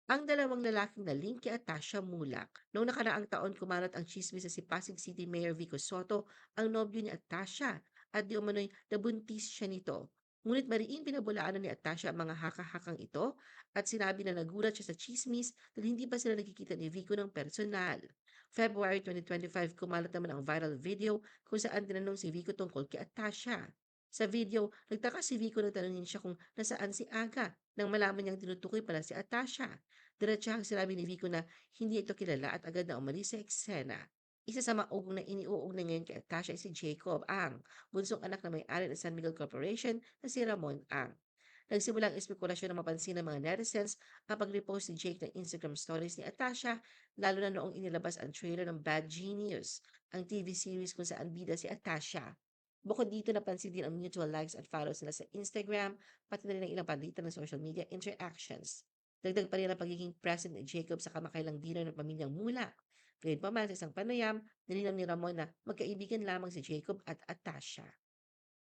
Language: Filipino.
Ang dalawang lalaking na link kay Atasha Mulak. Noong nakaraang taon kumalat ang tsismis na si Pasig City Mayor Vico Soto ang nobyo ni Atasha at di umano'y nabuntis siya nito. Ngunit mariing pinabulaanan ni Atasha ang mga haka-hakang ito at sinabi na nagulat siya sa tsismis dahil hindi pa sila nakikita ni Vico ng personal. February 2025 kumalat naman ang viral video kung saan tinanong si Vico tungkol kay Atasha. Sa video, nagtaka si Vico nang tanungin siya kung nasaan si Aga nang malaman niyang tinutukoy pala si Atasha. Diretsahang sinabi ni Vico na hindi ito kilala at agad na umalis sa eksena. Isa sa maugong na iniuugnay ngayon kay Atasha ay si Jacob Ang, bunsong anak na may-ari ng San Miguel Corporation na si Ramon Ang. Nagsimula ang espekulasyon na mapansin ng mga netizens ang pag-repost ni Jake ng Instagram stories ni Atasha, lalo na noong inilabas ang trailer ng Bad Genius, ang TV series kung saan bida si Atasha. Bukod dito, napansin din ang mutual likes at follows nila sa Instagram, pati na rin ang ilang palitan ng social media interactions. Dagdag pa rin ang pagiging present ni Jacob sa kamakailang dinner ng pamilyang Mula. Gayunpaman, sa isang panayam, nilinaw ni Ramon na magkaibigan lamang si Jacob at Atasha.